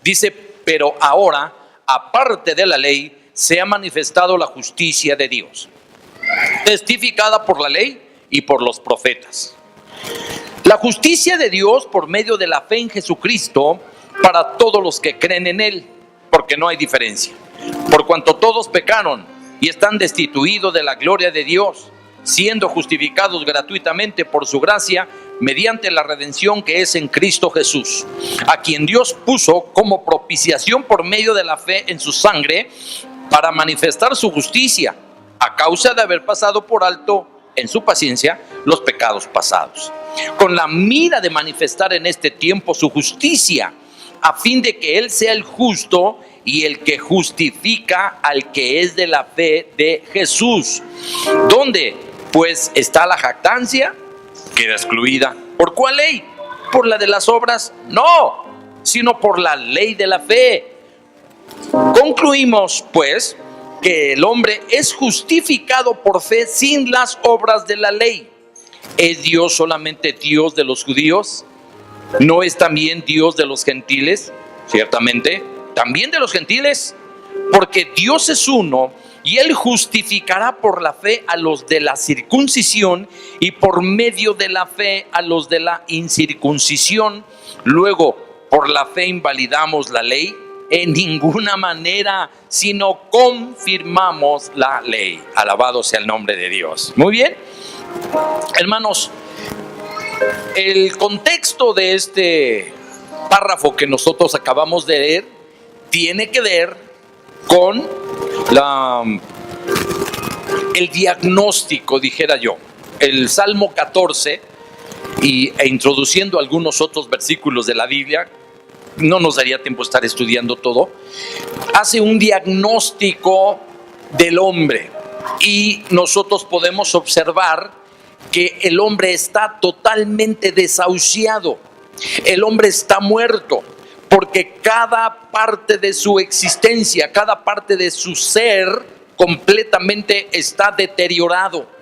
Dice, pero ahora, aparte de la ley, se ha manifestado la justicia de Dios, testificada por la ley y por los profetas. La justicia de Dios por medio de la fe en Jesucristo para todos los que creen en Él, porque no hay diferencia. Por cuanto todos pecaron y están destituidos de la gloria de Dios, siendo justificados gratuitamente por su gracia, mediante la redención que es en Cristo Jesús, a quien Dios puso como propiciación por medio de la fe en su sangre, para manifestar su justicia, a causa de haber pasado por alto en su paciencia los pecados pasados, con la mira de manifestar en este tiempo su justicia, a fin de que Él sea el justo y el que justifica al que es de la fe de Jesús. ¿Dónde pues está la jactancia? Queda excluida. ¿Por cuál ley? ¿Por la de las obras? No, sino por la ley de la fe. Concluimos pues que el hombre es justificado por fe sin las obras de la ley. ¿Es Dios solamente Dios de los judíos? ¿No es también Dios de los gentiles? Ciertamente, también de los gentiles, porque Dios es uno y Él justificará por la fe a los de la circuncisión y por medio de la fe a los de la incircuncisión. Luego, ¿por la fe invalidamos la ley? En ninguna manera, sino confirmamos la ley. Alabado sea el nombre de Dios. Muy bien, hermanos, el contexto de este párrafo que nosotros acabamos de leer tiene que ver con el diagnóstico, dijera yo. El Salmo 14 e introduciendo algunos otros versículos de la Biblia, no nos daría tiempo estar estudiando todo, hace un diagnóstico del hombre y nosotros podemos observar que el hombre está totalmente desahuciado, el hombre está muerto, porque cada parte de su existencia, cada parte de su ser completamente está deteriorado.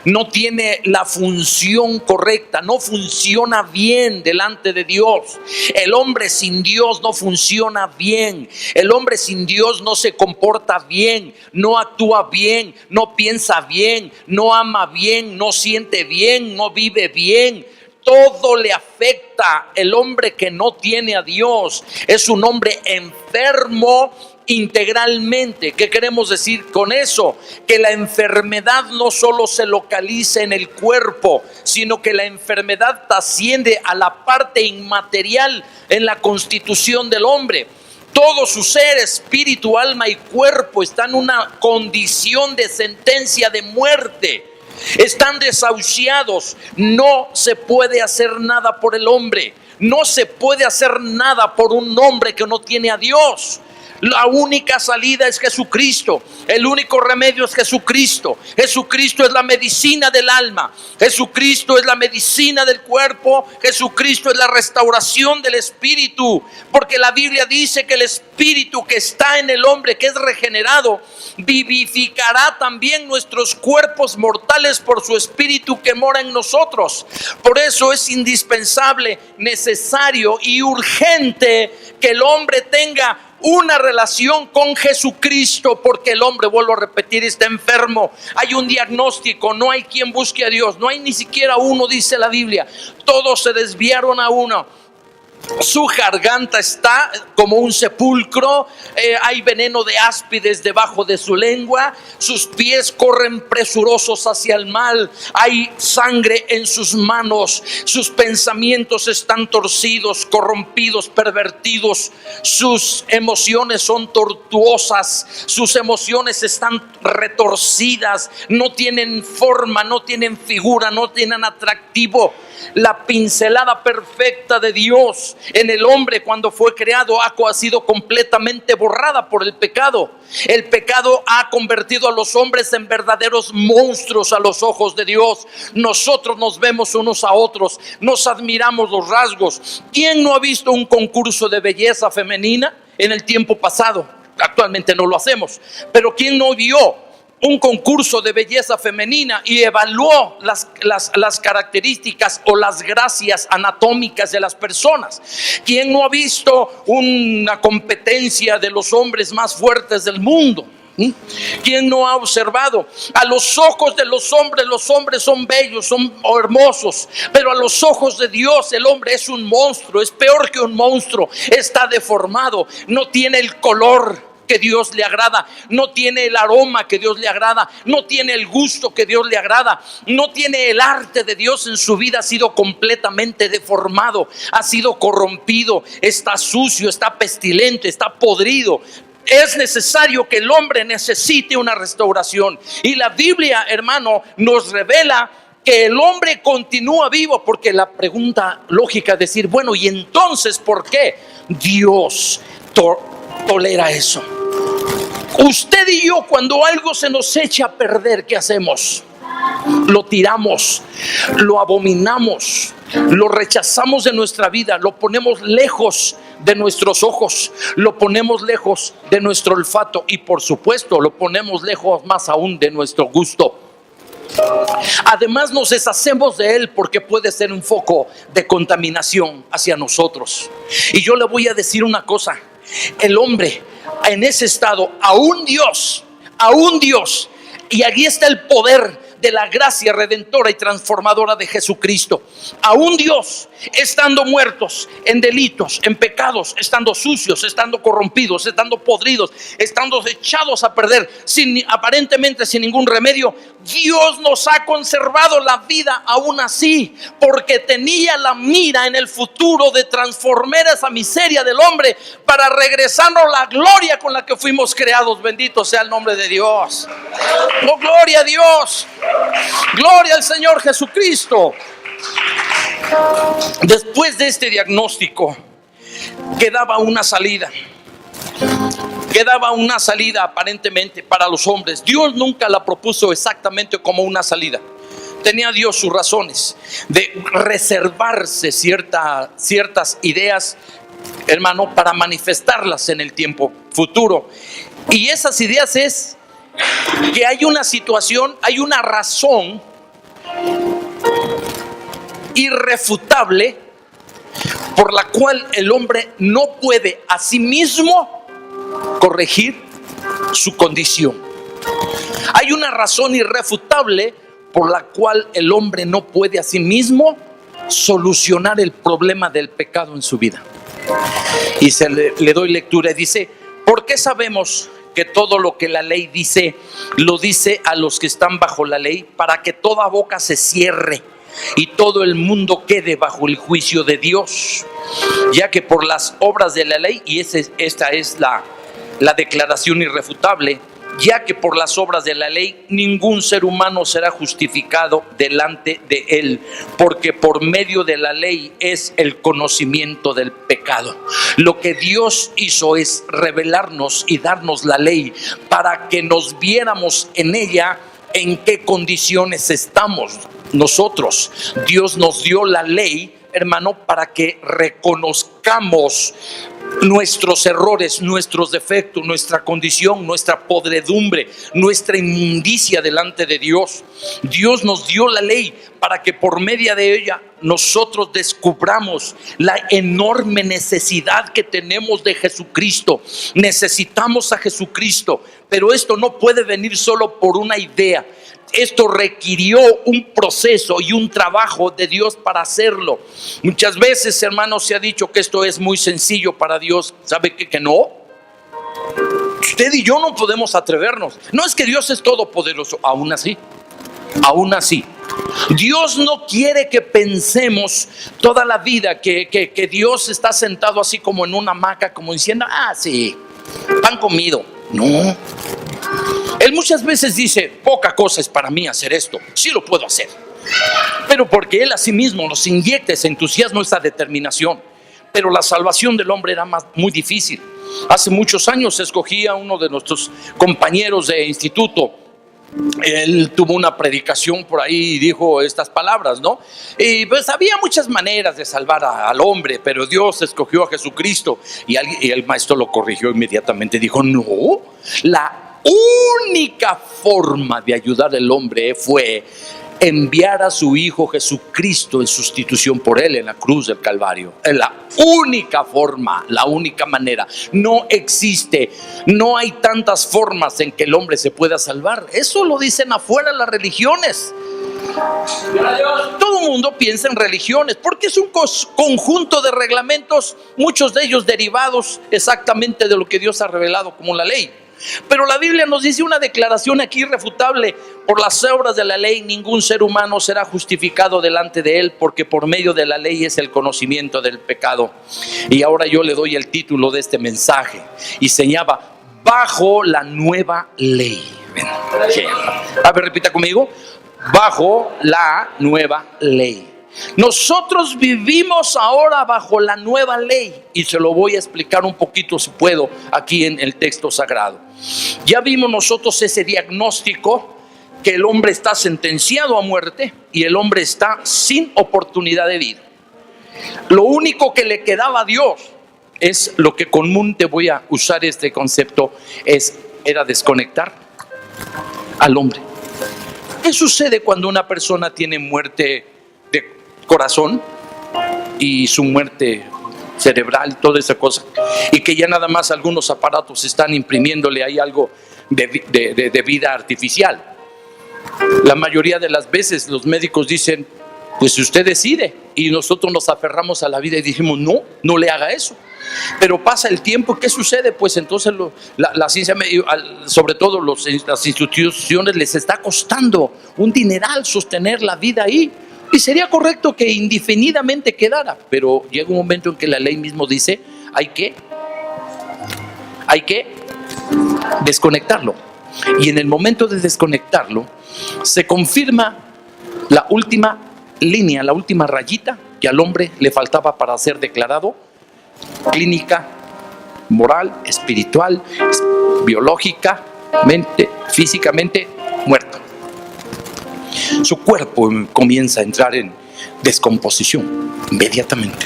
No tiene la función correcta, no funciona bien delante de Dios. El hombre sin Dios no funciona bien. El hombre sin Dios no se comporta bien, no actúa bien, no piensa bien, no ama bien, no siente bien, no vive bien. Todo le afecta. El hombre que no tiene a Dios es un hombre enfermo integralmente. ¿Qué queremos decir con eso? Que la enfermedad no solo se localiza en el cuerpo, sino que la enfermedad trasciende a la parte inmaterial en la constitución del hombre. Todo su ser, espíritu, alma y cuerpo está en una condición de sentencia de muerte. Están desahuciados. No se puede hacer nada por el hombre. No se puede hacer nada por un hombre que no tiene a Dios. La única salida es Jesucristo. El único remedio es Jesucristo. Jesucristo es la medicina del alma. Jesucristo es la medicina del cuerpo. Jesucristo es la restauración del espíritu. Porque la Biblia dice que el espíritu que está en el hombre, que es regenerado, vivificará también nuestros cuerpos mortales por su espíritu que mora en nosotros. Por eso es indispensable, necesario y urgente que el hombre tenga una relación con Jesucristo, porque el hombre, vuelvo a repetir, está enfermo. Hay un diagnóstico, no hay quien busque a Dios, no hay ni siquiera uno, dice la Biblia. Todos se desviaron a uno. Su garganta está como un sepulcro, hay veneno de áspides debajo de su lengua, sus pies corren presurosos hacia el mal, hay sangre en sus manos, sus pensamientos están torcidos, corrompidos, pervertidos, sus emociones son tortuosas, sus emociones están retorcidas, no tienen forma, no tienen figura, no tienen atractivo. La pincelada perfecta de Dios en el hombre cuando fue creado ha sido completamente borrada por el pecado. El pecado ha convertido a los hombres en verdaderos monstruos a los ojos de Dios. Nosotros nos vemos unos a otros, nos admiramos los rasgos. ¿Quién no ha visto un concurso de belleza femenina en el tiempo pasado? Actualmente no lo hacemos, pero ¿quién no vio un concurso de belleza femenina y evaluó las características o las gracias anatómicas de las personas. ¿Quién no ha visto una competencia de los hombres más fuertes del mundo? ¿Quién no ha observado? A los ojos de los hombres son bellos, son hermosos, pero a los ojos de Dios el hombre es un monstruo, es peor que un monstruo, está deformado, no tiene el color que Dios le agrada, no tiene el aroma que Dios le agrada, no tiene el gusto que Dios le agrada, no tiene el arte de Dios en su vida, ha sido completamente deformado, ha sido corrompido, está sucio, está pestilente, está podrido. Es necesario que el hombre necesite una restauración. Y la Biblia, hermano, nos revela que el hombre continúa vivo, porque la pregunta lógica es decir, bueno, ¿y entonces por qué Dios tolera eso? Usted y yo, cuando algo se nos echa a perder, ¿qué hacemos? Lo tiramos, lo abominamos, lo rechazamos de nuestra vida, lo ponemos lejos de nuestros ojos, lo ponemos lejos de nuestro olfato y por supuesto lo ponemos lejos más aún de nuestro gusto. Además nos deshacemos de él porque puede ser un foco de contaminación hacia nosotros. Y yo le voy a decir una cosa, el hombre en ese estado, aún Dios, y aquí está el poder de la gracia redentora y transformadora de Jesucristo. Aún Dios, estando muertos en delitos, en pecados, estando sucios, estando corrompidos, estando podridos, estando echados a perder, aparentemente sin ningún remedio, Dios nos ha conservado la vida aún así, porque tenía la mira en el futuro de transformar esa miseria del hombre para regresarnos la gloria con la que fuimos creados. Bendito sea el nombre de Dios. Oh, gloria a Dios. Gloria al Señor Jesucristo. Después de este diagnóstico quedaba una salida aparentemente para los hombres. Dios nunca la propuso exactamente como una salida. Tenía Dios sus razones de reservarse ciertas ideas, hermano, para manifestarlas en el tiempo futuro. Y esas ideas es que hay una situación, hay una razón irrefutable por la cual el hombre no puede a sí mismo corregir su condición. Hay una razón irrefutable por la cual el hombre no puede a sí mismo solucionar el problema del pecado en su vida. Y le doy lectura y dice: ¿por qué sabemos que todo lo que la ley dice, lo dice a los que están bajo la ley, para que toda boca se cierre y todo el mundo quede bajo el juicio de Dios? Ya que por las obras de la ley, y esta es la declaración irrefutable, ya que por las obras de la ley ningún ser humano será justificado delante de él, porque por medio de la ley es el conocimiento del pecado. Lo que Dios hizo es revelarnos y darnos la ley para que nos viéramos en ella en qué condiciones estamos nosotros. Dios nos dio la ley, hermano, para que reconozcamos nuestros errores, nuestros defectos, nuestra condición, nuestra podredumbre, nuestra inmundicia delante de Dios. Dios nos dio la ley para que por medio de ella nosotros descubramos la enorme necesidad que tenemos de Jesucristo. Necesitamos a Jesucristo, pero esto no puede venir solo por una idea. Esto requirió un proceso y un trabajo de Dios para hacerlo. Muchas veces, hermanos, se ha dicho que esto es muy sencillo para Dios. ¿Sabe qué? Que no. Usted y yo no podemos atrevernos. No es que Dios es todopoderoso. Aún así, Dios no quiere que pensemos toda la vida que Dios está sentado así como en una hamaca, como diciendo: ah, sí, pan comido. No. Él muchas veces dice: poca cosa es para mí hacer esto, sí lo puedo hacer. Pero porque Él a sí mismo nos inyecta ese entusiasmo, esa determinación. Pero la salvación del hombre era muy difícil. Hace muchos años escogí a uno de nuestros compañeros de instituto. Él tuvo una predicación por ahí y dijo estas palabras, ¿no? Y pues había muchas maneras de salvar al hombre, pero Dios escogió a Jesucristo. Y el maestro lo corrigió inmediatamente. Dijo: no, la única forma de ayudar al hombre fue enviar a su Hijo Jesucristo en sustitución por él en la cruz del Calvario. Es la única forma, la única manera. No existe, no hay tantas formas en que el hombre se pueda salvar. Eso lo dicen afuera las religiones. Todo el mundo piensa en religiones porque es un conjunto de reglamentos, muchos de ellos derivados exactamente de lo que Dios ha revelado como la ley. Pero la Biblia nos dice una declaración aquí irrefutable: por las obras de la ley ningún ser humano será justificado delante de él, porque por medio de la ley es el conocimiento del pecado. Y ahora yo le doy el título de este mensaje y se llama Bajo la nueva ley. A ver, repita conmigo: bajo la nueva ley. Nosotros vivimos ahora bajo la nueva ley, y se lo voy a explicar un poquito, si puedo, aquí en el texto sagrado. Ya vimos nosotros ese diagnóstico, que el hombre está sentenciado a muerte y el hombre está sin oportunidad de vida. Lo único que le quedaba a Dios es lo que comúnmente voy a usar este concepto, era desconectar al hombre. ¿Qué sucede cuando una persona tiene muerte de corazón y su muerte cerebral, toda esa cosa, y que ya nada más algunos aparatos están imprimiéndole ahí algo de vida artificial? La mayoría de las veces los médicos dicen: pues usted decide, y nosotros nos aferramos a la vida y dijimos: no le haga eso. Pero pasa el tiempo, ¿qué sucede? Pues entonces la ciencia, sobre todo las instituciones, les está costando un dineral sostener la vida ahí. Y sería correcto que indefinidamente quedara, pero llega un momento en que la ley mismo dice: hay que desconectarlo. Y en el momento de desconectarlo se confirma la última línea, la última rayita que al hombre le faltaba para ser declarado clínica, moral, espiritual, biológicamente, físicamente muerto. Su cuerpo comienza a entrar en descomposición inmediatamente,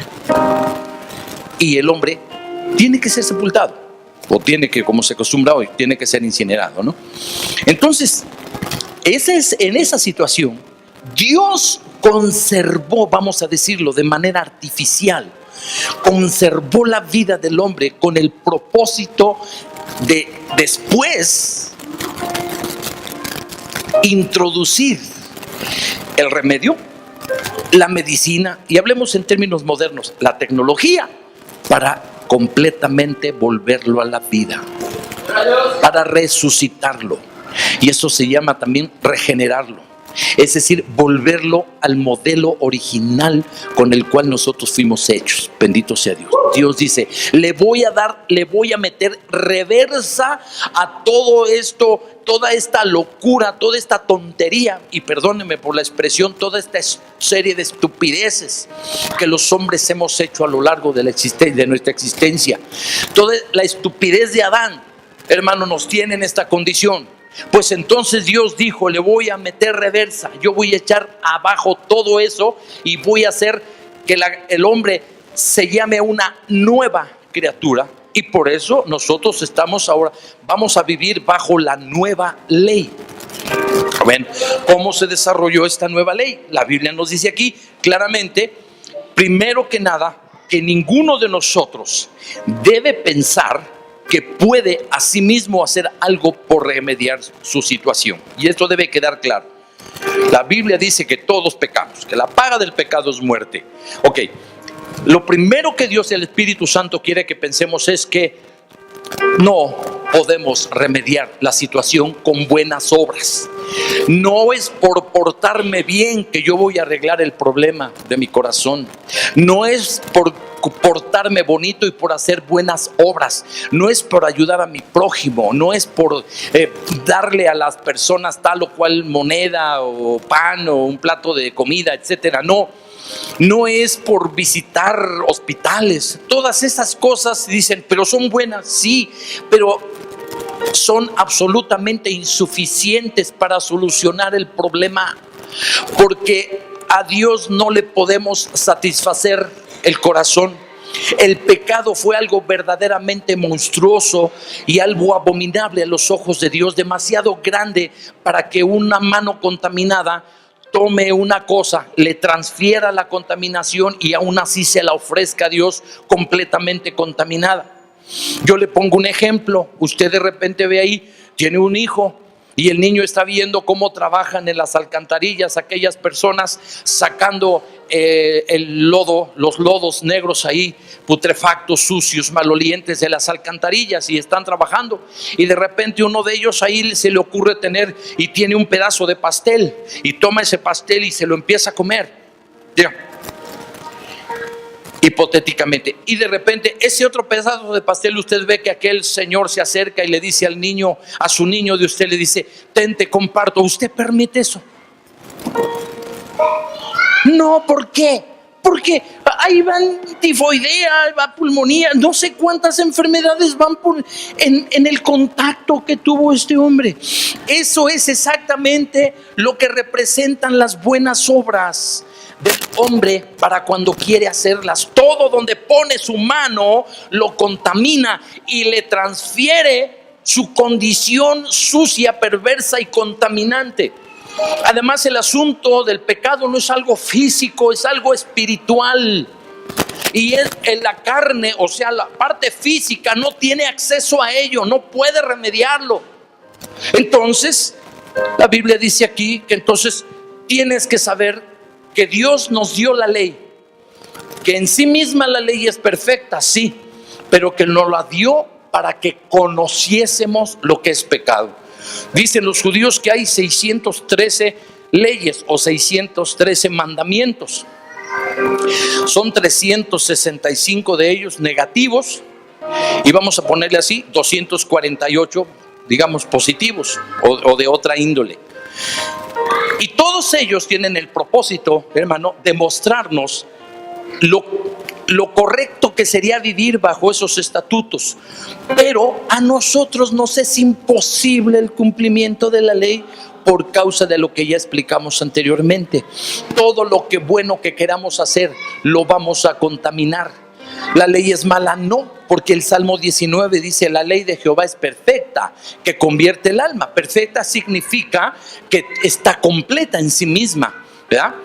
y el hombre tiene que ser sepultado, o tiene que, como se acostumbra hoy, tiene que ser incinerado, ¿no? Entonces, en esa situación, Dios conservó, vamos a decirlo de manera artificial, conservó la vida del hombre con el propósito de después introducir el remedio, la medicina, y hablemos en términos modernos, la tecnología, para completamente volverlo a la vida, para resucitarlo. Y eso se llama también regenerarlo, es decir, volverlo al modelo original con el cual nosotros fuimos hechos. Bendito sea Dios. Dios dice: le voy a meter reversa a todo esto, toda esta locura, toda esta tontería, y perdónenme por la expresión, toda esta serie de estupideces que los hombres hemos hecho a lo largo de nuestra existencia. Toda la estupidez de Adán, hermano, nos tiene en esta condición. Pues entonces Dios dijo: le voy a meter reversa, yo voy a echar abajo todo eso y voy a hacer que el hombre se llame una nueva criatura. Y por eso nosotros vamos a vivir bajo la nueva ley. ¿Ven cómo se desarrolló esta nueva ley? La Biblia nos dice aquí claramente, primero que nada, que ninguno de nosotros debe pensar que puede a sí mismo hacer algo por remediar su situación. Y esto debe quedar claro. La Biblia dice que todos pecamos, que la paga del pecado es muerte. Ok, lo primero que Dios, el Espíritu Santo, quiere que pensemos es que no podemos remediar la situación con buenas obras. No es por portarme bien que yo voy a arreglar el problema de mi corazón. No es por portarme bonito y por hacer buenas obras. No es por ayudar a mi prójimo. No es por darle a las personas tal o cual moneda o pan o un plato de comida, etcétera. No es por visitar hospitales. Todas esas cosas dicen, pero son buenas, sí, pero son absolutamente insuficientes para solucionar el problema, porque a Dios no le podemos satisfacer el corazón. El pecado fue algo verdaderamente monstruoso y algo abominable a los ojos de Dios, demasiado grande para que una mano contaminada tome una cosa, le transfiera la contaminación y aún así se la ofrezca a Dios completamente contaminada. Yo le pongo un ejemplo. Usted de repente ve ahí, tiene un hijo y el niño está viendo cómo trabajan en las alcantarillas aquellas personas sacando el lodo, los lodos negros ahí, putrefactos, sucios, malolientes de las alcantarillas, y están trabajando, y de repente uno de ellos ahí se le ocurre tener y tiene un pedazo de pastel y toma ese pastel y se lo empieza a comer, ya, hipotéticamente, y de repente ese otro pedazo de pastel, usted ve que aquel señor se acerca y le dice al niño, a su niño de usted, le dice: ten, te comparto. ¿Usted permite eso? No, ¿por qué? Porque ahí van tifoidea, va pulmonía, no sé cuántas enfermedades van en el contacto que tuvo este hombre. Eso es exactamente lo que representan las buenas obras del hombre para cuando quiere hacerlas. Todo donde pone su mano lo contamina y le transfiere su condición sucia, perversa y contaminante. Además, el asunto del pecado no es algo físico, es algo espiritual. Y en la carne, o sea, la parte física no tiene acceso a ello, no puede remediarlo. Entonces, la Biblia dice aquí que entonces tienes que saber que Dios nos dio la ley, que en sí misma la ley es perfecta, sí, pero que nos la dio para que conociésemos lo que es pecado. Dicen los judíos que hay 613 leyes o 613 mandamientos. Son 365 de ellos negativos y vamos a ponerle así 248, digamos, positivos o de otra índole. Y todos ellos tienen el propósito, hermano, de mostrarnos lo correcto que sería vivir bajo esos estatutos. Pero a nosotros nos es imposible el cumplimiento de la ley por causa de lo que ya explicamos anteriormente. Todo lo que bueno que queramos hacer lo vamos a contaminar. La ley es mala, no, porque el Salmo 19 dice: la ley de Jehová es perfecta, que convierte el alma. Perfecta significa que está completa en sí misma, ¿verdad?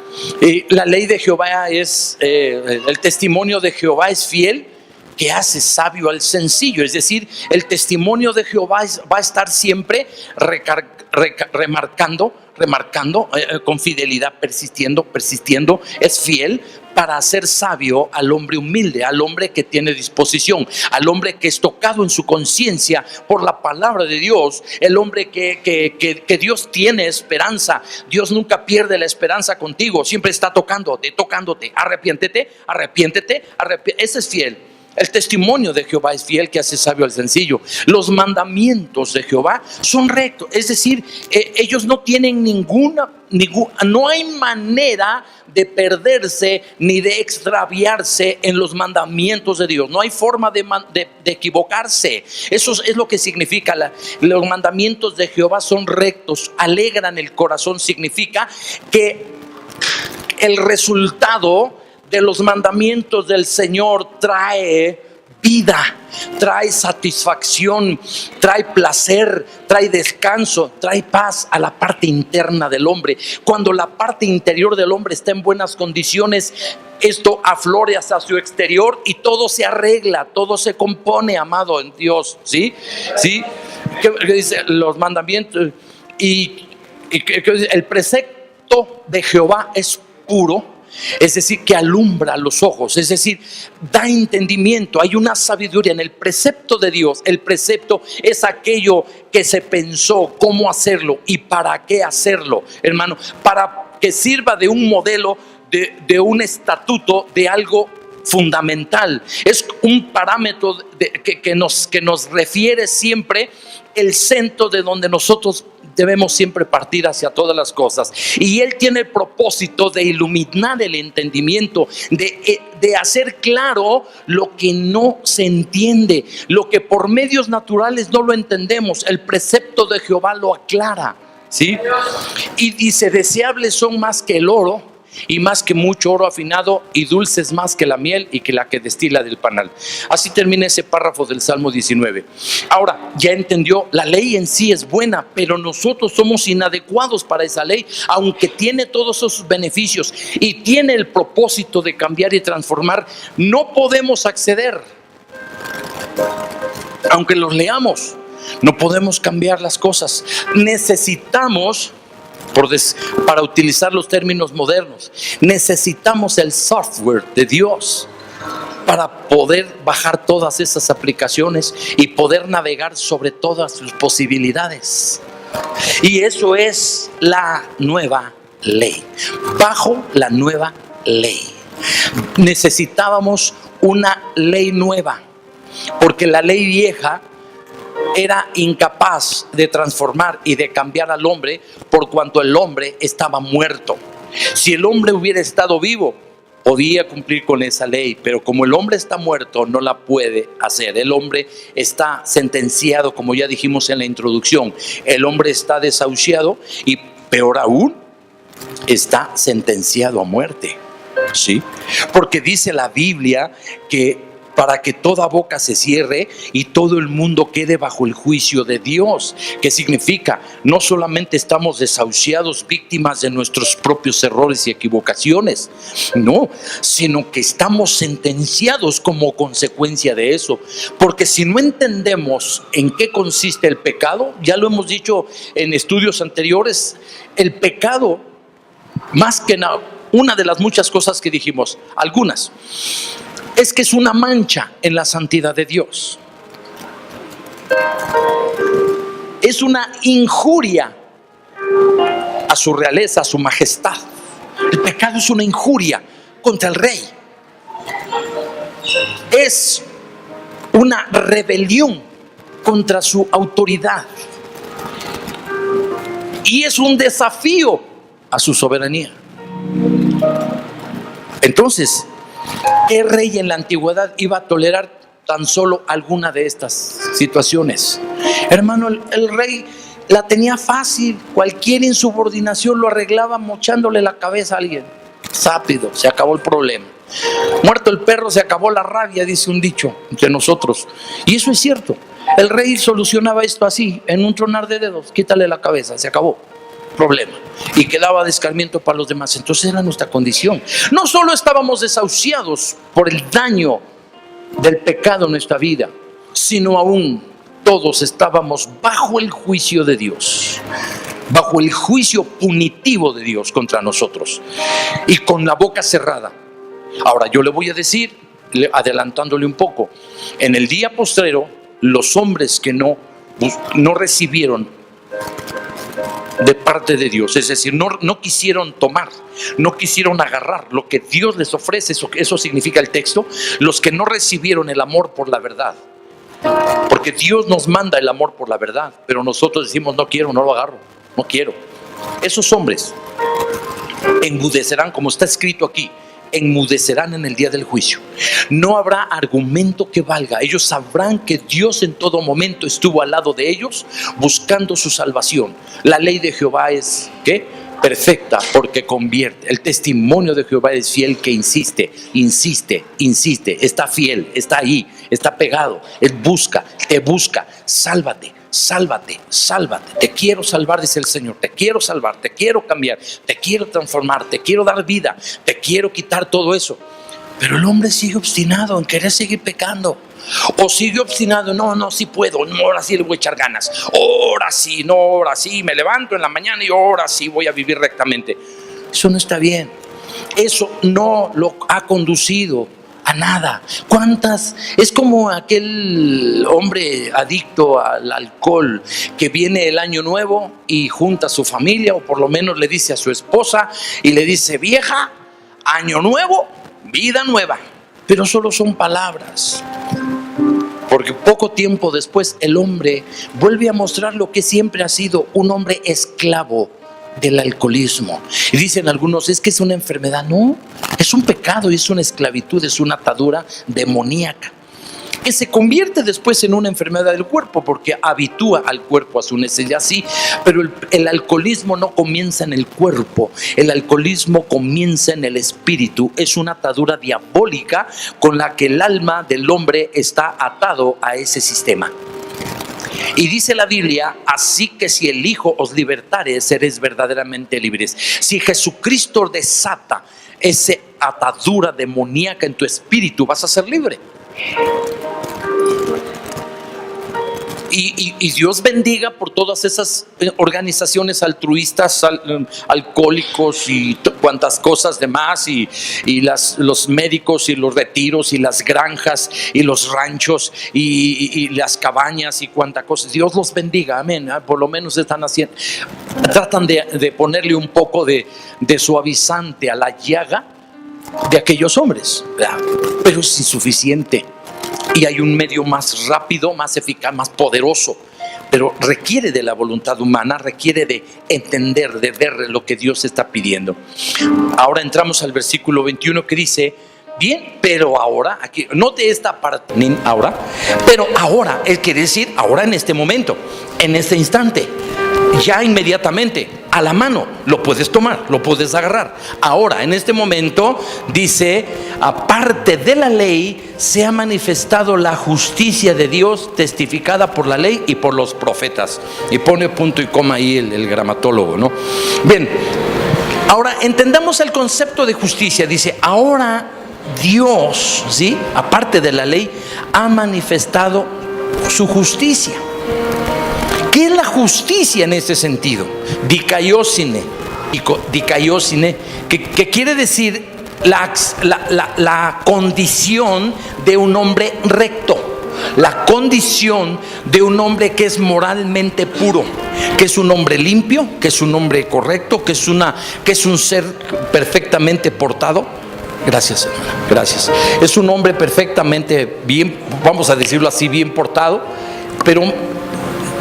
La ley de Jehová es, el testimonio de Jehová es fiel, que hace sabio al sencillo. Es decir, el testimonio de Jehová va a estar siempre remarcando con fidelidad, persistiendo, es fiel para hacer sabio al hombre humilde, al hombre que tiene disposición, al hombre que es tocado en su conciencia por la palabra de Dios, el hombre que Dios tiene esperanza. Dios nunca pierde la esperanza contigo, siempre está tocándote, arrepiéntete, ese es fiel. El testimonio de Jehová es fiel, que hace sabio al sencillo. Los mandamientos de Jehová son rectos, es decir, ellos no tienen no hay manera de perderse ni de extraviarse en los mandamientos de Dios. No hay forma de equivocarse. Eso es lo que significa. Los mandamientos de Jehová son rectos, alegran el corazón. Significa que el resultado de los mandamientos del Señor trae vida, trae satisfacción, trae placer, trae descanso, trae paz a la parte interna del hombre. Cuando la parte interior del hombre está en buenas condiciones, esto aflora hacia su exterior y todo se arregla, todo se compone, amado en Dios. ¿Sí? ¿Qué dice los mandamientos? Y el precepto de Jehová es puro, es decir, que alumbra los ojos, es decir, da entendimiento. Hay una sabiduría en el precepto de Dios. El precepto es aquello que se pensó cómo hacerlo y para qué hacerlo, hermano, para que sirva de un modelo, de un estatuto, de algo fundamental. Es un parámetro que nos refiere siempre el centro de donde nosotros debemos siempre partir hacia todas las cosas. Y Él tiene el propósito de iluminar el entendimiento, de hacer claro lo que no se entiende, lo que por medios naturales no lo entendemos. El precepto de Jehová lo aclara, ¿sí? Y dice: deseables son más que el oro y más que mucho oro afinado, y dulces más que la miel y que la que destila del panal. Así termina ese párrafo del Salmo 19. Ahora, ya entendió, la ley en sí es buena, pero nosotros somos inadecuados para esa ley, aunque tiene todos esos beneficios y tiene el propósito de cambiar y transformar. No podemos acceder, aunque los leamos, no podemos cambiar las cosas. Necesitamos, para utilizar los términos modernos, necesitamos el software de Dios para poder bajar todas esas aplicaciones y poder navegar sobre todas sus posibilidades. Y eso es la nueva ley. Bajo la nueva ley necesitábamos una ley nueva, porque la ley vieja era incapaz de transformar y de cambiar al hombre, por cuanto el hombre estaba muerto. Si el hombre hubiera estado vivo, podía cumplir con esa ley, pero como el hombre está muerto, no la puede hacer. El hombre está sentenciado, como ya dijimos en la introducción. El hombre está desahuciado y, peor aún, está sentenciado a muerte. ¿Sí? Porque dice la Biblia que para que toda boca se cierre y todo el mundo quede bajo el juicio de Dios. ¿Qué significa? No solamente estamos desahuciados, víctimas de nuestros propios errores y equivocaciones, no, sino que estamos sentenciados como consecuencia de eso. Porque si no entendemos en qué consiste el pecado, ya lo hemos dicho en estudios anteriores, el pecado, más que nada, una de las muchas cosas que dijimos, algunas, es que es una mancha en la santidad de Dios. Es una injuria a su realeza, a su majestad. El pecado es una injuria contra el rey. Es una rebelión contra su autoridad. Y es un desafío a su soberanía. Entonces, ¿qué rey en la antigüedad iba a tolerar tan solo alguna de estas situaciones? Hermano, el rey la tenía fácil. Cualquier insubordinación lo arreglaba mochándole la cabeza a alguien. Rápido, se acabó el problema. Muerto el perro, se acabó la rabia, dice un dicho entre nosotros. Y eso es cierto. El rey solucionaba esto así, en un tronar de dedos. Quítale la cabeza, se acabó problema, y quedaba de escarmiento para los demás. Entonces era nuestra condición. No solo estábamos desahuciados por el daño del pecado en nuestra vida, sino aún todos estábamos bajo el juicio de Dios, bajo el juicio punitivo de Dios contra nosotros, y con la boca cerrada. Ahora yo le voy a decir, adelantándole un poco, en el día postrero, los hombres que no recibieron de parte de Dios, es decir, no quisieron tomar, no quisieron agarrar lo que Dios les ofrece, eso significa el texto, los que no recibieron el amor por la verdad, porque Dios nos manda el amor por la verdad, pero nosotros decimos no quiero, no lo agarro, no quiero. Esos hombres enmudecerán, como está escrito aquí, enmudecerán en el día del juicio. No habrá argumento que valga. Ellos sabrán que Dios en todo momento estuvo al lado de ellos buscando su salvación. La ley de Jehová es ¿qué? Perfecta, porque convierte. El testimonio de Jehová es fiel, que insiste, está fiel, está ahí, está pegado. Él te busca, sálvate. Te quiero salvar, dice el Señor. Te quiero salvar, te quiero cambiar, te quiero transformar, te quiero dar vida, te quiero quitar todo eso. Pero el hombre sigue obstinado en querer seguir pecando, o sigue obstinado, no, sí puedo, no, ahora sí le voy a echar ganas, ahora sí, me levanto en la mañana y ahora sí voy a vivir rectamente. Eso no está bien. Eso no lo ha conducido a nada. Es como aquel hombre adicto al alcohol que viene el año nuevo y junta a su familia, o por lo menos le dice a su esposa y le dice: vieja, año nuevo, vida nueva. Pero solo son palabras, porque poco tiempo después el hombre vuelve a mostrar lo que siempre ha sido: un hombre esclavo del alcoholismo. Y dicen algunos: es que es una enfermedad. No, es un pecado, es una esclavitud, es una atadura demoníaca. que se convierte después en una enfermedad del cuerpo, porque habitúa al cuerpo a su necesidad, sí, pero el alcoholismo no comienza en el cuerpo, el alcoholismo comienza en el espíritu. Es una atadura diabólica con la que el alma del hombre está atado a ese sistema. Y dice la Biblia: así que si el Hijo os libertare, seréis verdaderamente libres. Si Jesucristo desata esa atadura demoníaca en tu espíritu, vas a ser libre. Y Dios bendiga por todas esas organizaciones altruistas, alcohólicos y cuantas cosas demás, y los médicos y los retiros y las granjas y los ranchos y las cabañas y cuantas cosas. Dios los bendiga, amén. Por lo menos están haciendo, tratan de ponerle un poco de suavizante a la llaga de aquellos hombres, pero es insuficiente. Y hay un medio más rápido, más eficaz, más poderoso, pero requiere de la voluntad humana, requiere de entender, de ver lo que Dios está pidiendo. Ahora entramos al versículo 21 que dice: bien, pero ahora, aquí, note esta parte, ahora, pero ahora, él quiere decir ahora, en este momento, en este instante, ya inmediatamente, a la mano, lo puedes tomar, lo puedes agarrar. Ahora, en este momento, dice: aparte de la ley, se ha manifestado la justicia de Dios, testificada por la ley y por los profetas. Y pone punto y coma ahí el gramatólogo, ¿no? Bien, ahora entendamos el concepto de justicia. Dice: ahora Dios, ¿sí?, aparte de la ley, ha manifestado su justicia. ¿Qué es la justicia en ese sentido? Dikaiosine, que quiere decir la condición de un hombre recto, la condición de un hombre que es moralmente puro, que es un hombre limpio, que es un hombre correcto, que es un ser perfectamente portado. Gracias, hermana, gracias. Es un hombre perfectamente bien, vamos a decirlo así, bien portado, pero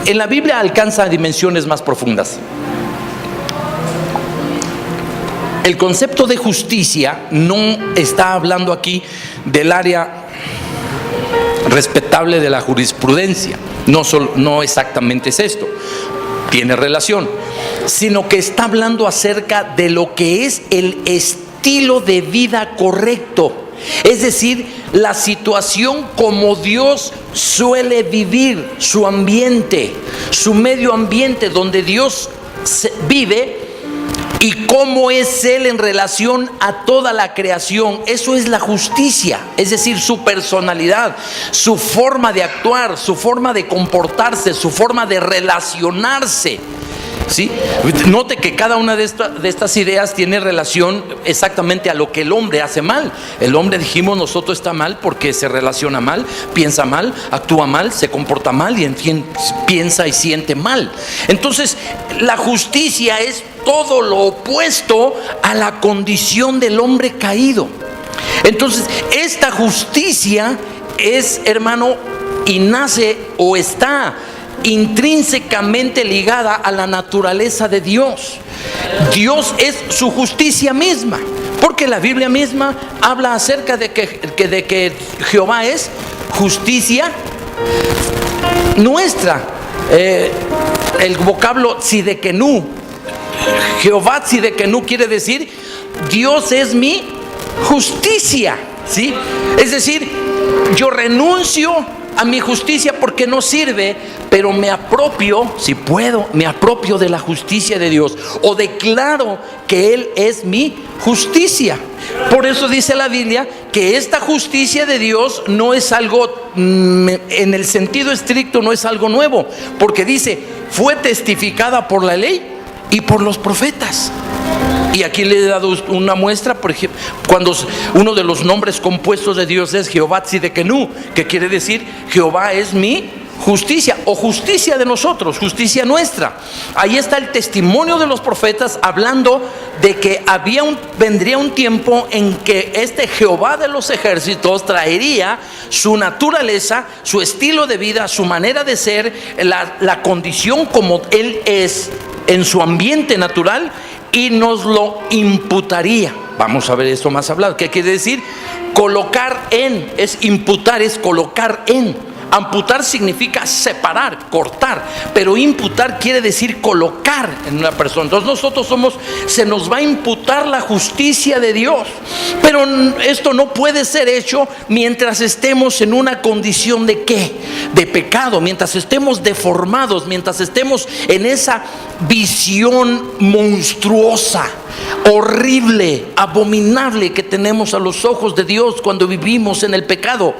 en la Biblia alcanza dimensiones más profundas. El concepto de justicia no está hablando aquí del área respetable de la jurisprudencia. No exactamente es esto, tiene relación, sino que está hablando acerca de lo que es el estilo de vida correcto. Es decir, la situación como Dios suele vivir, su ambiente, su medio ambiente donde Dios vive, y cómo es Él en relación a toda la creación. Eso es la justicia, es decir, su personalidad, su forma de actuar, su forma de comportarse, su forma de relacionarse. ¿Sí? Note que cada una de estas ideas tiene relación exactamente a lo que el hombre hace mal. El hombre, dijimos nosotros, está mal porque se relaciona mal, piensa mal, actúa mal, se comporta mal y en fin, piensa y siente mal. Entonces, la justicia es todo lo opuesto a la condición del hombre caído. Entonces, esta justicia es, hermano, y nace o está intrínsecamente ligada a la naturaleza de Dios. Dios es su justicia misma, porque la Biblia misma habla acerca de que Jehová es justicia nuestra. El vocablo tzidekenu, Jehová tzidekenu, quiere decir Dios es mi justicia, ¿sí? Es decir, yo renuncio a mi justicia porque no sirve, pero me apropio, si puedo, me apropio de la justicia de Dios, o declaro que Él es mi justicia. Por eso dice la Biblia que esta justicia de Dios no es algo, en el sentido estricto, no es algo nuevo, porque dice, fue testificada por la ley y por los profetas. Y aquí le he dado una muestra, por ejemplo, cuando uno de los nombres compuestos de Dios es Jehová Tzidekenu, que quiere decir Jehová es mi justicia, o justicia de nosotros, justicia nuestra. Ahí está el testimonio de los profetas hablando de que vendría un tiempo en que este Jehová de los ejércitos traería su naturaleza, su estilo de vida, su manera de ser, la condición como Él es en su ambiente natural, y nos lo imputaría. Vamos a ver esto más hablado. ¿Qué quiere decir? Colocar en, es imputar, es colocar en. Amputar significa separar, cortar, pero imputar quiere decir colocar en una persona. Entonces nosotros se nos va a imputar la justicia de Dios, pero esto no puede ser hecho mientras estemos en una condición de ¿qué? De pecado, mientras estemos deformados, mientras estemos en esa visión monstruosa, horrible, abominable que tenemos a los ojos de Dios cuando vivimos en el pecado.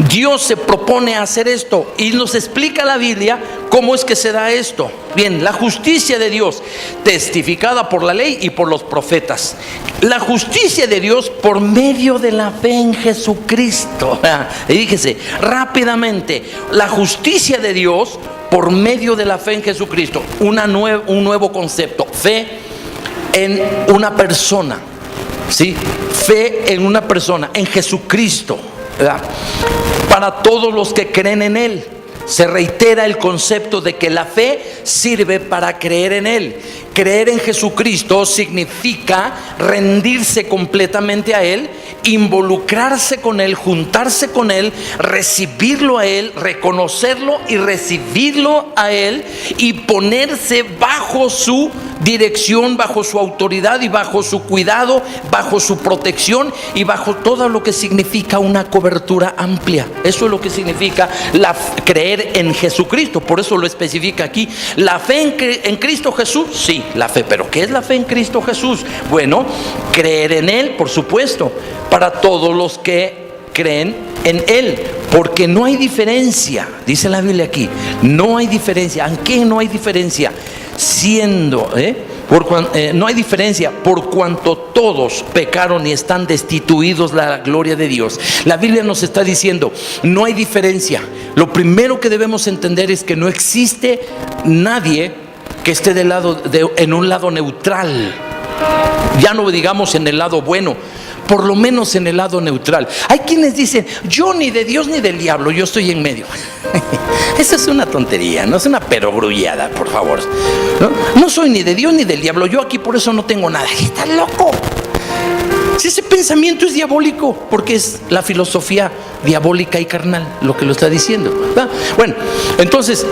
Dios se propone hacer esto y nos explica la Biblia cómo es que se da esto. Bien, la justicia de Dios testificada por la ley y por los profetas. La justicia de Dios por medio de la fe en Jesucristo. Y fíjese, rápidamente, la justicia de Dios por medio de la fe en Jesucristo. Un nuevo concepto, fe en una persona, ¿sí? Fe en una persona, en Jesucristo. ¿Verdad? Para todos los que creen en Él. Se reitera el concepto de que la fe sirve para creer en Él. Creer en Jesucristo significa rendirse completamente a Él, involucrarse con Él, juntarse con Él, recibirlo a Él, reconocerlo y recibirlo a Él, y ponerse bajo su dirección, bajo su autoridad y bajo su cuidado, bajo su protección y bajo todo lo que significa una cobertura amplia. Eso es lo que significa creer en Jesucristo. Por eso lo especifica aquí. La fe en Cristo Jesús, sí, la fe. Pero ¿qué es la fe en Cristo Jesús? Bueno, creer en Él, por supuesto, para todos los que creen en Él, porque no hay diferencia, dice la Biblia aquí, no hay diferencia. ¿En qué no hay diferencia? No hay diferencia por cuanto todos pecaron y están destituidos de la gloria de Dios. La Biblia nos está diciendo, no hay diferencia. Lo primero que debemos entender es que no existe nadie que esté en un lado neutral. Ya no digamos en el lado bueno, por lo menos en el lado neutral. Hay quienes dicen, yo ni de Dios ni del diablo, yo estoy en medio. Eso es una tontería, no es una perogrullada, por favor. No soy ni de Dios ni del diablo, yo aquí por eso no tengo nada. ¿Estás loco? Si ese pensamiento es diabólico, porque es la filosofía diabólica y carnal lo que lo está diciendo, ¿verdad? Bueno, entonces,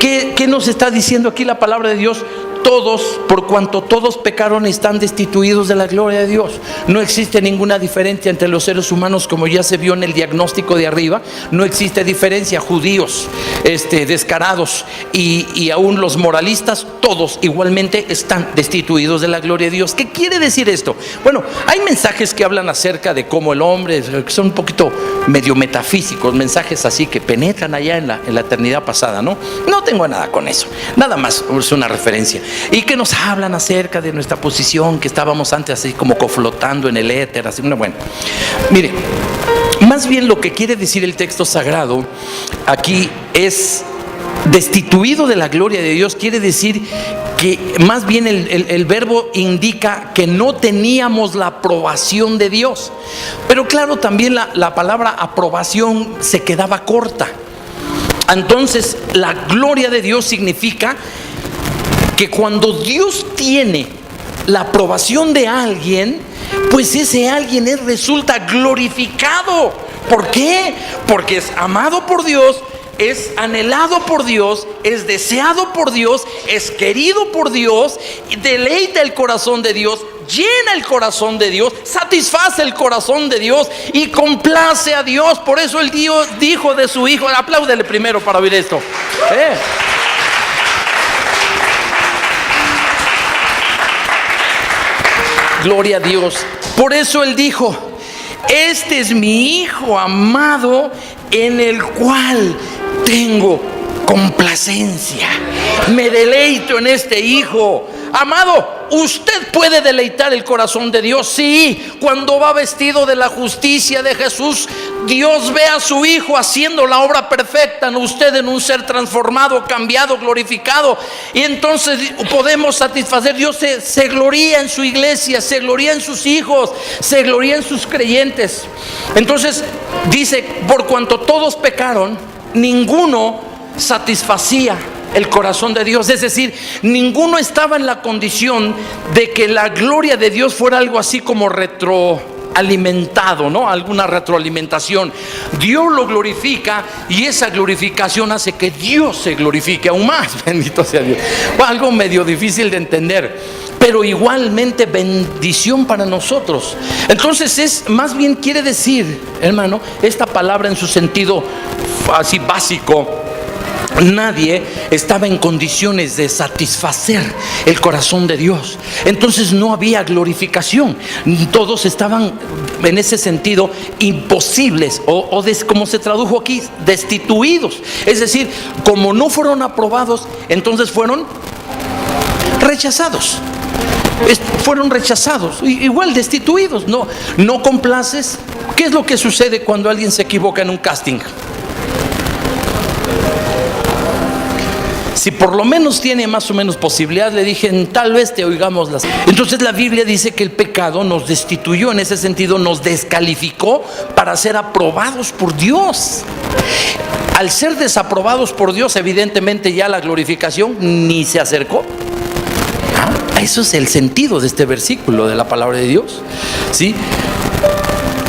¿qué nos está diciendo aquí la palabra de Dios? Todos, por cuanto todos pecaron, están destituidos de la gloria de Dios. No existe ninguna diferencia entre los seres humanos, como ya se vio en el diagnóstico de arriba. No existe diferencia. Judíos, descarados y aún los moralistas, todos igualmente están destituidos de la gloria de Dios. ¿Qué quiere decir esto? Bueno, hay mensajes que hablan acerca de cómo el hombre, que son un poquito medio metafísicos, mensajes así que penetran allá en la eternidad pasada, ¿no? No tengo nada con eso, nada más es una referencia. Y que nos hablan acerca de nuestra posición, que estábamos antes así como flotando en el éter, así. Bueno, mire, más bien lo que quiere decir el texto sagrado aquí es destituido de la gloria de Dios. Quiere decir que más bien el verbo indica que no teníamos la aprobación de Dios. Pero claro, también la palabra aprobación se quedaba corta. Entonces la gloria de Dios significa que cuando Dios tiene la aprobación de alguien, pues ese alguien resulta glorificado. ¿Por qué? Porque es amado por Dios, es anhelado por Dios, es deseado por Dios, es querido por Dios, deleita el corazón de Dios, llena el corazón de Dios, satisface el corazón de Dios y complace a Dios. Por eso el Dios dijo de su Hijo, apláudele primero para oír esto. Gloria a Dios. Por eso Él dijo, este es mi Hijo amado en el cual tengo complacencia. Me deleito en este Hijo. Amado, usted puede deleitar el corazón de Dios, sí, cuando va vestido de la justicia de Jesús. Dios ve a su Hijo haciendo la obra perfecta en usted, en un ser transformado, cambiado, glorificado, y entonces podemos satisfacer. Dios se gloría en su iglesia, se gloría en sus hijos, se gloría en sus creyentes. Entonces dice, por cuanto todos pecaron, ninguno satisfacía el corazón de Dios. Es decir, ninguno estaba en la condición de que la gloria de Dios fuera algo así como retroalimentado, ¿no? Alguna retroalimentación. Dios lo glorifica y esa glorificación hace que Dios se glorifique aún más. Bendito sea Dios. Algo medio difícil de entender, pero igualmente bendición para nosotros. Entonces es más bien, quiere decir, hermano, esta palabra en su sentido así básico, nadie estaba en condiciones de satisfacer el corazón de Dios. Entonces no había glorificación. Todos estaban en ese sentido imposibles como se tradujo aquí, destituidos. Es decir, como no fueron aprobados, entonces fueron rechazados. Fueron rechazados, igual destituidos. No complaces. ¿Qué es lo que sucede cuando alguien se equivoca en un casting? Si por lo menos tiene más o menos posibilidad, le dije, tal vez te oigamos las. Entonces la Biblia dice que el pecado nos destituyó, en ese sentido nos descalificó para ser aprobados por Dios. Al ser desaprobados por Dios, evidentemente ya la glorificación ni se acercó. Eso es el sentido de este versículo de la palabra de Dios, ¿sí?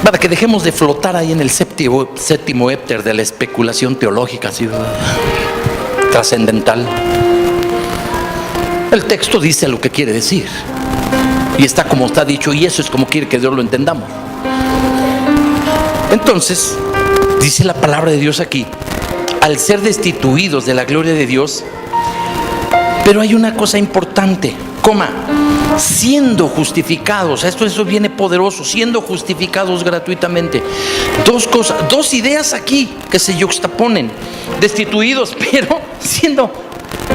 Para que dejemos de flotar ahí en el séptimo éter de la especulación teológica, ¿sí? Trascendental. El texto dice lo que quiere decir y está como está dicho, y eso es como quiere que Dios lo entendamos. Entonces dice la palabra de Dios aquí, al ser destituidos de la gloria de Dios. Pero hay una cosa importante, siendo justificados. Eso viene poderoso, siendo justificados gratuitamente. Dos ideas aquí que se yuxtaponen: destituidos, pero siendo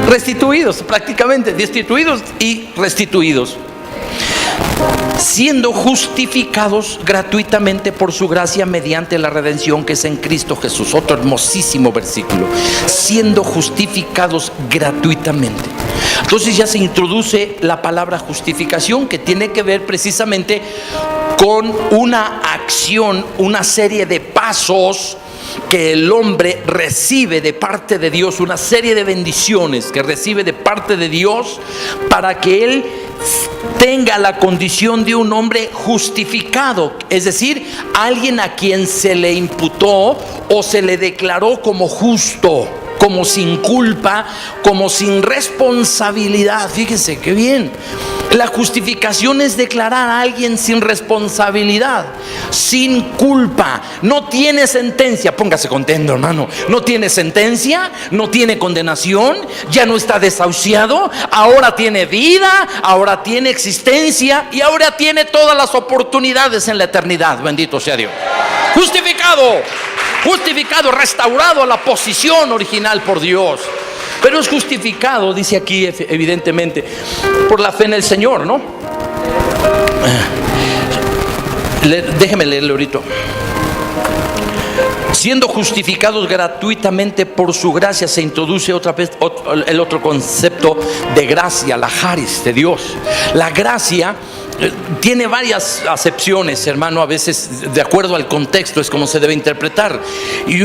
restituidos, prácticamente destituidos y restituidos. Siendo justificados gratuitamente por su gracia mediante la redención que es en Cristo Jesús. Otro hermosísimo versículo. Siendo justificados gratuitamente. Entonces ya se introduce la palabra justificación, que tiene que ver precisamente con una acción, una serie de pasos que el hombre recibe de parte de Dios, una serie de bendiciones que recibe de parte de Dios para que él tenga la condición de un hombre justificado, es decir, alguien a quien se le imputó o se le declaró como justo, como sin culpa, como sin responsabilidad. Fíjense qué bien. La justificación es declarar a alguien sin responsabilidad, sin culpa. No tiene sentencia. Póngase contento, hermano. No tiene sentencia, no tiene condenación, ya no está desahuciado, ahora tiene vida, ahora tiene existencia y ahora tiene todas las oportunidades en la eternidad. Bendito sea Dios. Justificado, restaurado a la posición original por Dios. Pero es justificado, dice aquí evidentemente, por la fe en el Señor, ¿no? Déjeme leerlo ahorita. Siendo justificados gratuitamente por su gracia, se introduce otra vez el otro concepto de gracia, la charis de Dios. La gracia tiene varias acepciones, hermano, a veces de acuerdo al contexto es como se debe interpretar. Y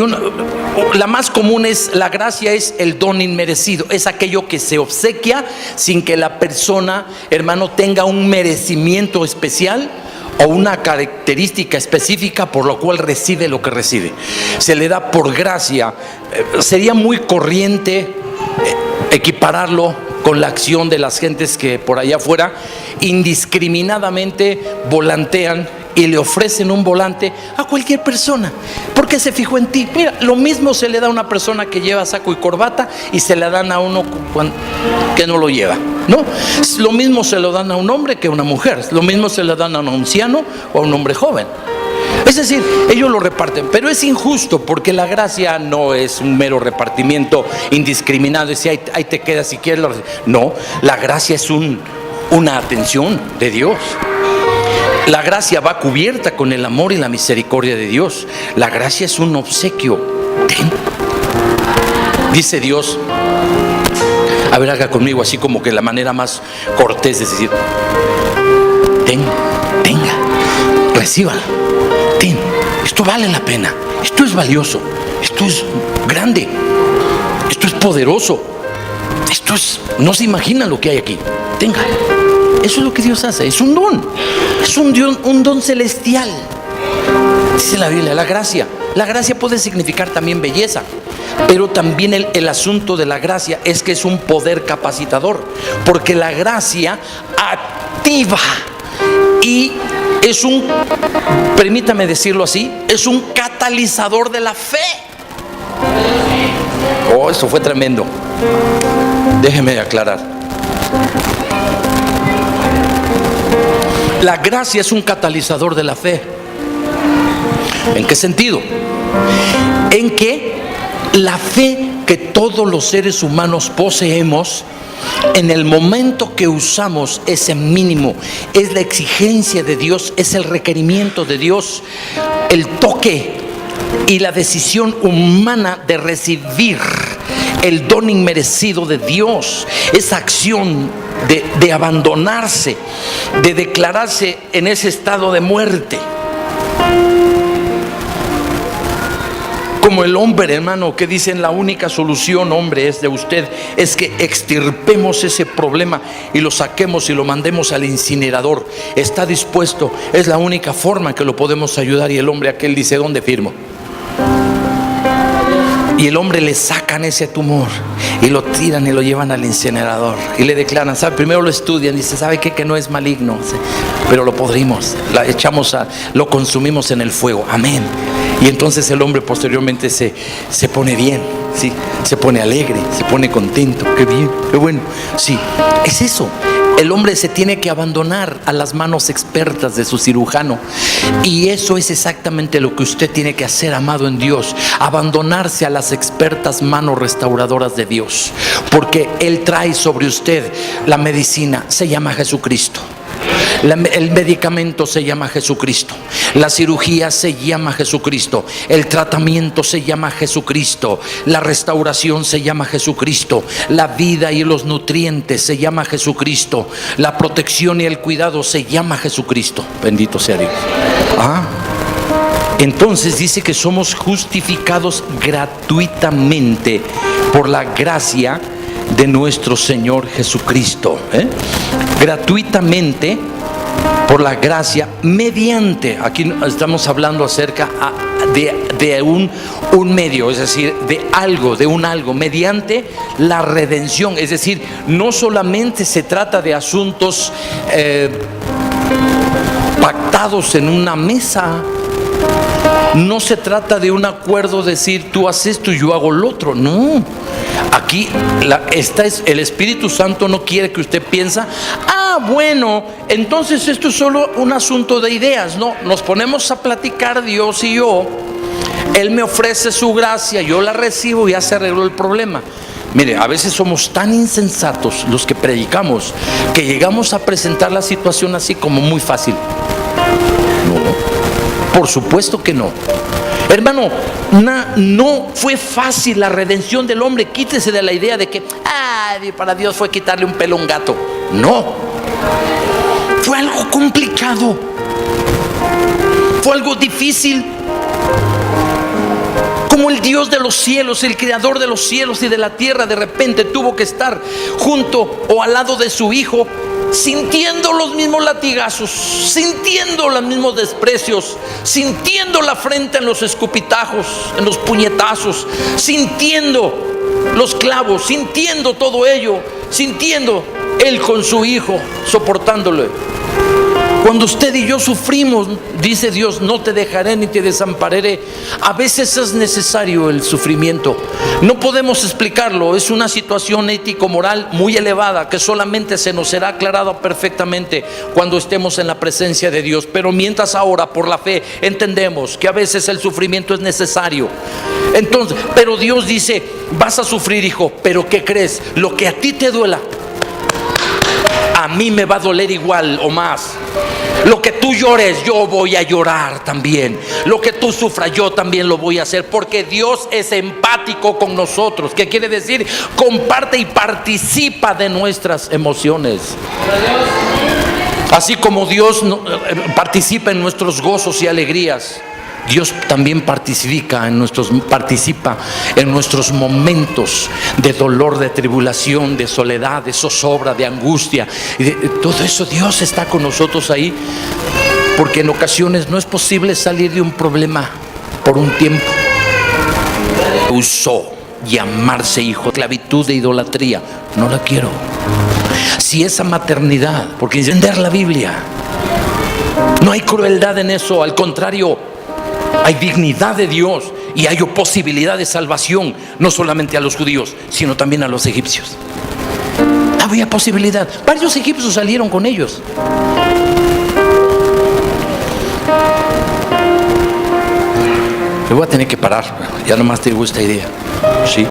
la más común es, la gracia es el don inmerecido, es aquello que se obsequia sin que la persona, hermano, tenga un merecimiento especial o una característica específica por lo cual recibe lo que recibe. Se le da por gracia. Sería muy corriente equipararlo con la acción de las gentes que por allá afuera indiscriminadamente volantean y le ofrecen un volante a cualquier persona porque se fijó en ti. Mira, lo mismo se le da a una persona que lleva saco y corbata y se le dan a uno que no lo lleva, ¿no? Lo mismo se lo dan a un hombre que a una mujer, lo mismo se le dan a un anciano o a un hombre joven. Es decir, ellos lo reparten, pero es injusto porque la gracia no es un mero repartimiento indiscriminado y si ahí te quedas si quieres. No, la gracia es una atención de Dios. La gracia va cubierta con el amor y la misericordia de Dios. La gracia es un obsequio. Ten. Dice Dios, a ver, haga conmigo así como que la manera más cortés de decir: tenga, recíbala. Ten, esto vale la pena, esto es valioso, esto es grande, esto es poderoso. no se imagina lo que hay aquí. Tenga. Eso es lo que Dios hace, es un don. Es un don celestial. Dice la Biblia, la gracia. La gracia puede significar también belleza, pero también el asunto de la gracia es que es un poder capacitador, porque la gracia activa y permítame decirlo así, es un catalizador de la fe. Oh, eso fue tremendo. Déjeme aclarar. La gracia es un catalizador de la fe. ¿En qué sentido? En que la fe que todos los seres humanos poseemos, en el momento que usamos ese mínimo, es la exigencia de Dios, es el requerimiento de Dios, el toque y la decisión humana de recibir el don inmerecido de Dios, esa acción de abandonarse, de declararse en ese estado de muerte. Como el hombre, hermano, que dicen la única solución, hombre, es de usted, es que extirpemos ese problema y lo saquemos y lo mandemos al incinerador. Está dispuesto, es la única forma que lo podemos ayudar. Y el hombre aquel dice, ¿dónde firmo? Y el hombre le sacan ese tumor y lo tiran y lo llevan al incinerador y le declaran, ¿sabe? Primero lo estudian, dice, ¿sabe qué? Que no es maligno, pero lo podrimos, lo consumimos en el fuego. Amén. Y entonces el hombre posteriormente se pone bien, ¿sí? Se pone alegre, se pone contento. Qué bien, qué bueno. Sí, es eso. El hombre se tiene que abandonar a las manos expertas de su cirujano. Y eso es exactamente lo que usted tiene que hacer, amado en Dios. Abandonarse a las expertas manos restauradoras de Dios. Porque Él trae sobre usted la medicina, se llama Jesucristo. El medicamento se llama Jesucristo. La cirugía se llama Jesucristo. El tratamiento se llama Jesucristo. La restauración se llama Jesucristo. La vida y los nutrientes se llama Jesucristo. La protección y el cuidado se llama Jesucristo. Bendito sea Dios. Entonces dice que somos justificados gratuitamente por la gracia de nuestro Señor Jesucristo. Gratuitamente por la gracia, mediante, aquí estamos hablando acerca de un medio, es decir, de un algo, mediante la redención. Es decir, no solamente se trata de asuntos pactados en una mesa. No se trata de un acuerdo, decir tú haces esto y yo hago lo otro. No, aquí el Espíritu Santo no quiere que usted piense, bueno, entonces esto es solo un asunto de ideas. No, nos ponemos a platicar Dios y yo. Él me ofrece su gracia, yo la recibo y ya se arregló el problema. Mire, a veces somos tan insensatos los que predicamos que llegamos a presentar la situación así como muy fácil. No, por supuesto que no. Hermano, no fue fácil la redención del hombre. Quítese de la idea de que para Dios fue quitarle un pelo a un gato. No, fue algo complicado, fue algo difícil. Como el Dios de los cielos, el creador de los cielos y de la tierra, de repente tuvo que estar junto o al lado de su hijo, sintiendo los mismos latigazos, sintiendo los mismos desprecios, sintiendo la frente en los escupitajos, en los puñetazos, sintiendo los clavos, sintiendo todo ello, sintiendo él con su hijo, soportándole. Cuando usted y yo sufrimos, dice Dios, no te dejaré ni te desampararé. A veces es necesario el sufrimiento. No podemos explicarlo. Es una situación ético-moral muy elevada que solamente se nos será aclarada perfectamente cuando estemos en la presencia de Dios. Pero mientras ahora, por la fe, entendemos que a veces el sufrimiento es necesario. Entonces, pero Dios dice, vas a sufrir, hijo, pero ¿qué crees? Lo que a ti te duela, a mí me va a doler igual o más. Lo que tú llores, yo voy a llorar también. Lo que tú sufras, yo también lo voy a hacer, porque Dios es empático con nosotros. ¿Qué quiere decir? Comparte y participa de nuestras emociones. Así como Dios participa en nuestros gozos y alegrías. Dios también participa en nuestros momentos de dolor, de tribulación, de soledad, de zozobra, de angustia. Y todo eso Dios está con nosotros ahí, porque en ocasiones no es posible salir de un problema por un tiempo. Usó llamarse hijo, esclavitud de idolatría. No la quiero. Si esa maternidad, porque entender la Biblia, no hay crueldad en eso, al contrario, hay dignidad de Dios y hay posibilidad de salvación, no solamente a los judíos, sino también a los egipcios. Había posibilidad. Varios egipcios salieron con ellos. Me voy a tener que parar, ya nomás te digo esta idea.